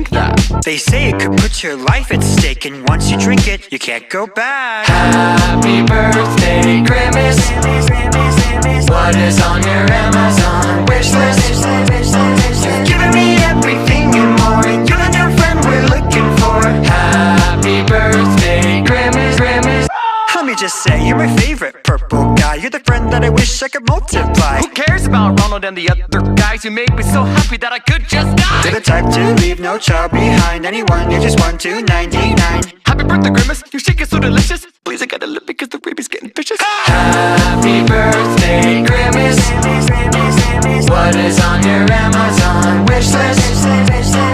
drink that? They say it could put your life at stake, and once you drink it, you can't go back. Happy birthday, Grimace. What is on your Amazon wish list? You've given me everything and more, and you're the new friend we're looking for. Happy birthday, Grimace. Let me just say, you're my favorite purple guy. You're the friend that I wish I could multiply. Who cares about Ronald and the other guys? You made me so happy that I could just die. You're the type to leave no child behind. Anyone, you're just 1 to 99. Happy birthday, Grimace. Your shake is so delicious. Please, I gotta live because the baby's getting vicious. Happy birthday, Grimace. What is on your Amazon wish list?